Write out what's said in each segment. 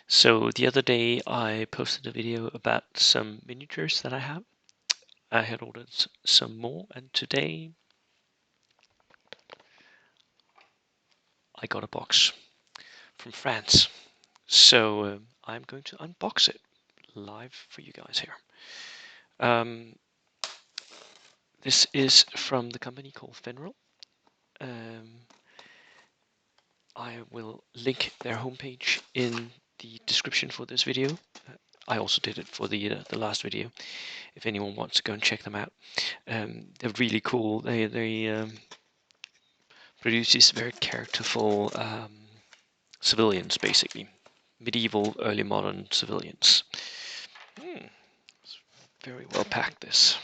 So the other day I posted a video about some miniatures that I have. I had ordered some more, and today I got a box from France. So I'm going to unbox it live for you guys here. This is from the company called Fenryll. I will link their homepage in the description for this video. I also did it for the last video, if anyone wants to go and check them out. They're really cool. They produce these very characterful civilians, basically medieval, early modern civilians. It's very well packed. This.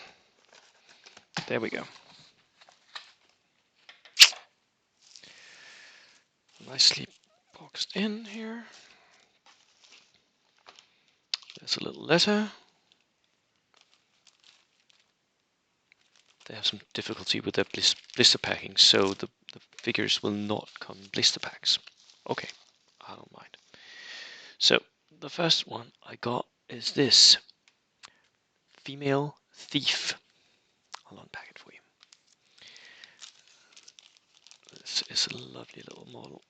There we go. Nicely boxed in here. There's a little letter. They have some difficulty with their blister packing, so the figures will not come in blister packs. Okay, I don't mind. So the first one I got is this female thief. I'll unpack it for you. This is a lovely little model.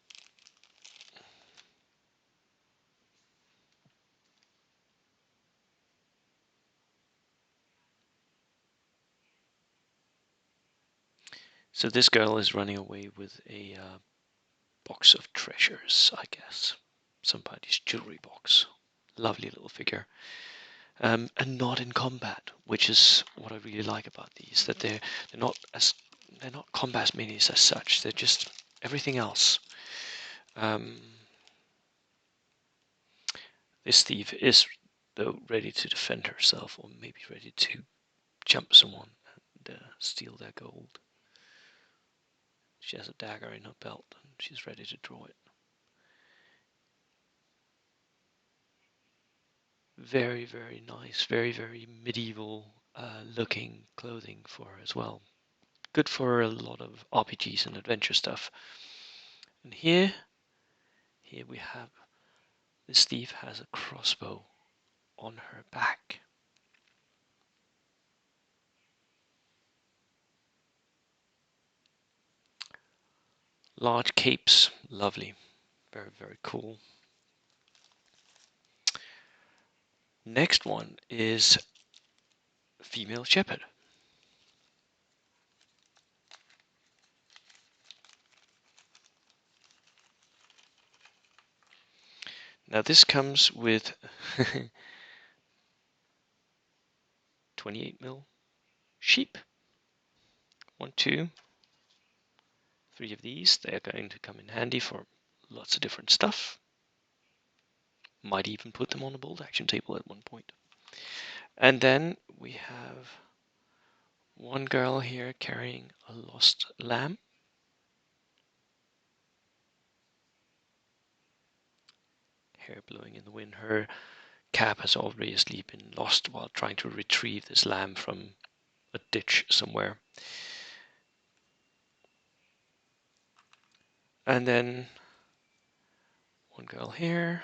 So this girl is running away with a box of treasures, I guess. Somebody's jewelry box. Lovely little figure. And not in combat, which is what I really like about these. That they're not combat minis as such. They're just everything else. This thief is though ready to defend herself, or maybe ready to jump someone and steal their gold. She has a dagger in her belt and she's ready to draw it. Very, very nice, very, very medieval looking clothing for her as well. Good for a lot of RPGs and adventure stuff. And here we have this thief has a crossbow on her back. Large capes, lovely, very, very cool. Next one is female shepherd. Now this comes with 28mm sheep. 1, 2, 3 of these. They are going to come in handy for lots of different stuff. Might even put them on a bolt action table at one point. And then we have one girl here carrying a lost lamb. Hair blowing in the wind. Her cap has obviously been lost while trying to retrieve this lamb from a ditch somewhere. And then one girl here.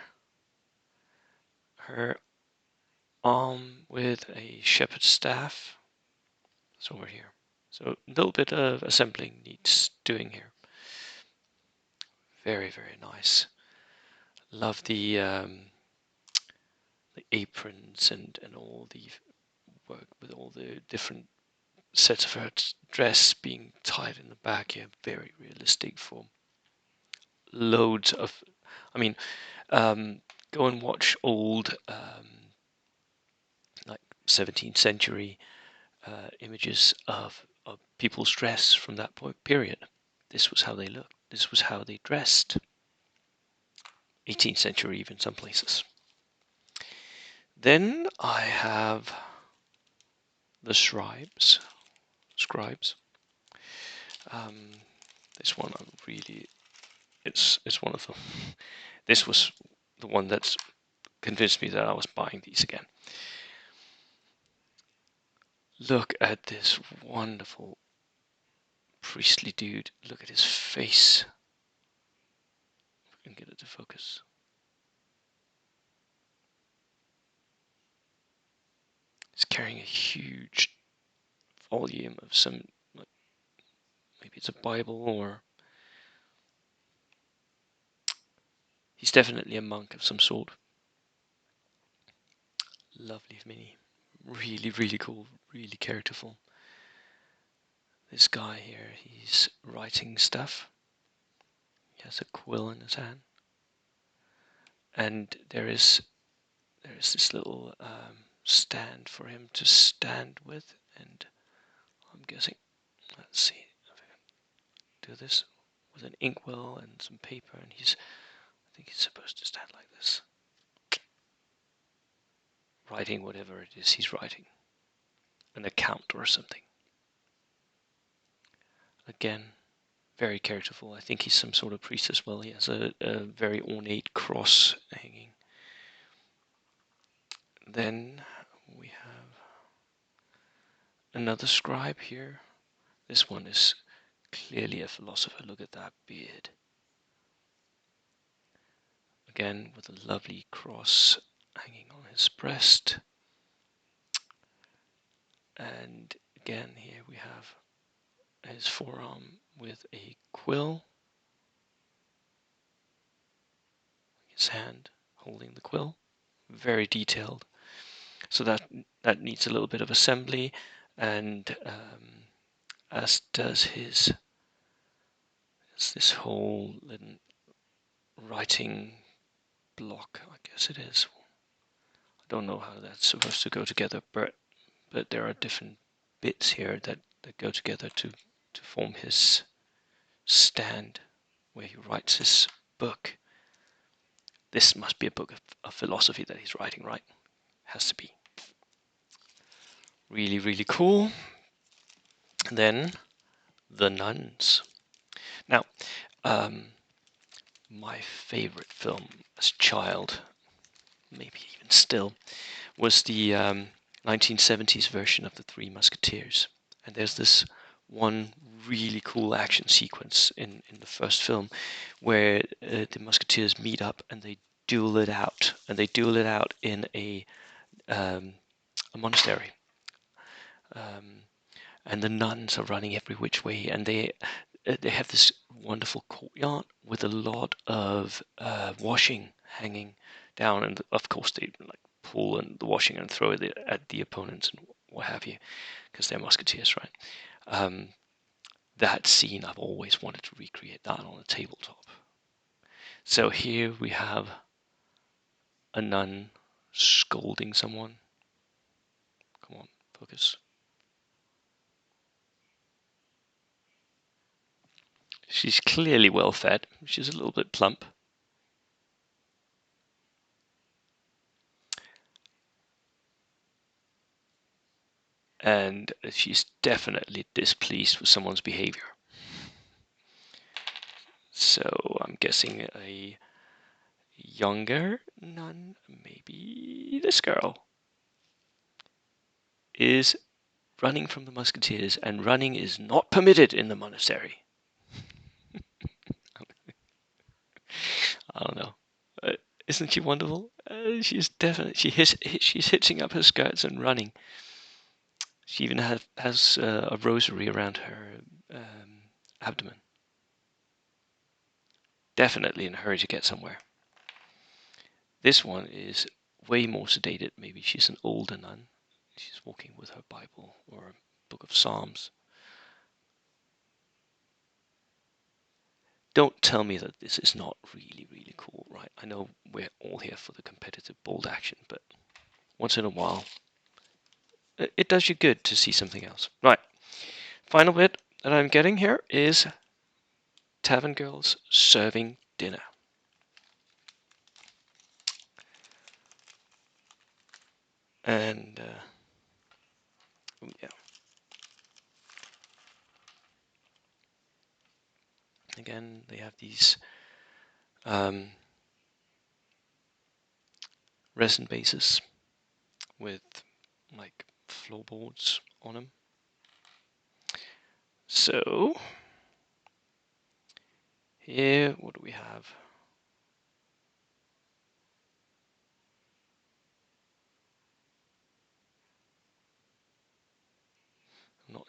Her arm with a shepherd's staff. It's over here. So a little bit of assembling needs doing here. Very, very nice. Love the aprons and all the work with all the different sets of her dress being tied in the back here. Very realistic for loads of. I mean, go and watch old like 17th century images of people's dress from that period. This was how they looked. This was how they dressed. 18th century even some places. Then I have the Scribes. This one I'm really, it's one of them. This was the one that's convinced me that I was buying these again. Look at this wonderful priestly dude. Look at his face. If I can get it to focus. He's carrying a huge volume of some, like, maybe it's a Bible, or he's definitely a monk of some sort. Lovely mini. Really, really cool. Really characterful. This guy here, he's writing stuff. He has a quill in his hand. And there is this little stand for him to stand with. And I'm guessing, let's see if I can do this with an inkwell and some paper. And I think he's supposed to stand like this, writing whatever it is he's writing. An account or something. Again, very characterful. I think he's some sort of priest as well. He has a very ornate cross hanging. Then we have another scribe here. This one is clearly a philosopher. Look at that beard. Again, with a lovely cross hanging on his breast. And again, here we have his forearm with a quill. His hand holding the quill. Very detailed. So that needs a little bit of assembly, and as does this whole little writing block, I guess it is. I don't know how that's supposed to go together, but there are different bits here that go together to form his stand where he writes his book. This must be a book of philosophy that he's writing, right? Has to be. Really, really cool. And then the Nuns. Now, my favorite film as a child, maybe even still, was the 1970s version of The Three Musketeers. And there's this one really cool action sequence in the first film where the Musketeers meet up and they duel it out. And they duel it out in a monastery. And the nuns are running every which way, and they have this wonderful courtyard with a lot of washing hanging down, and of course they like pull and the washing and throw it at the opponents and what have you, because they're musketeers, right? That scene, I've always wanted to recreate that on a tabletop. So here we have a nun scolding someone. Come on, focus. She's clearly well fed. She's a little bit plump. And she's definitely displeased with someone's behavior. So I'm guessing a younger nun, maybe this girl, is running from the musketeers, and running is not permitted in the monastery. I don't know. Isn't she wonderful? She's definitely she's hitching up her skirts and running. She even has a rosary around her abdomen. Definitely in a hurry to get somewhere. This one is way more sedated. Maybe she's an older nun. She's walking with her Bible or a book of Psalms. Don't tell me that this is not really, really cool, right? I know we're all here for the competitive, bold action, but once in a while, it does you good to see something else. Right. Final bit that I'm getting here is Tavern Girls serving dinner. And, yeah. Again, they have these resin bases with like floorboards on them. So here, what do we have?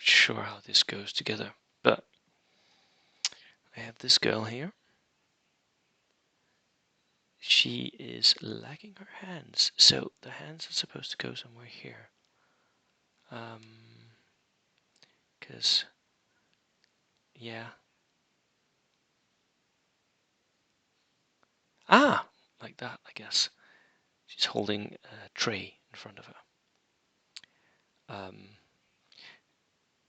sure how this goes together, but I have this girl here. She is lacking her hands, so the hands are supposed to go somewhere here. Because, yeah. Ah, like that, I guess. She's holding a tray in front of her.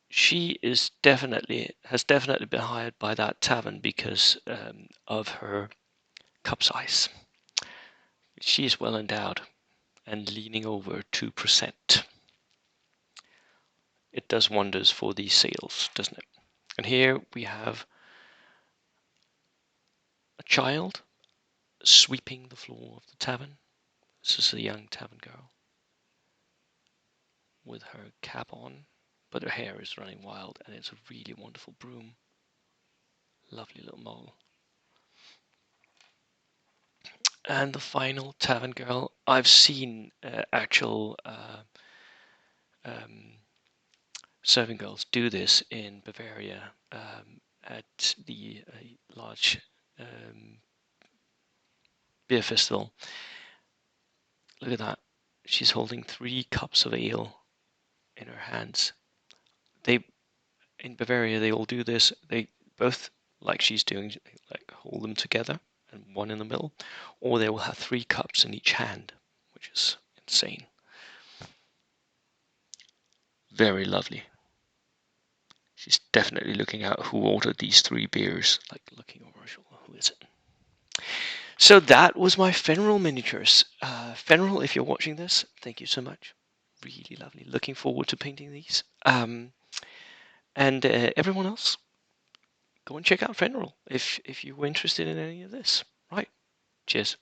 She has definitely been hired by that tavern because of her cup size. She is well endowed and leaning over 2%. It does wonders for these sales, doesn't it? And here we have a child sweeping the floor of the tavern. This is a young tavern girl with her cap on, but her hair is running wild, and it's a really wonderful broom. Lovely little mole. And the final tavern girl. I've seen actual serving girls do this in Bavaria at the large beer festival. Look at that. She's holding 3 cups of ale in her hands. In Bavaria, they all do this. They both, like she's doing, like hold them together and one in the middle, or they will have 3 cups in each hand, which is insane. Very lovely. She's definitely looking at who ordered these 3 beers, like looking over her shoulder. Who is it? So that was my Fenryll miniatures. Fenryll, if you're watching this, thank you so much. Really lovely. Looking forward to painting these. And everyone else, go and check out Fenryll if you were interested in any of this. Right. Cheers.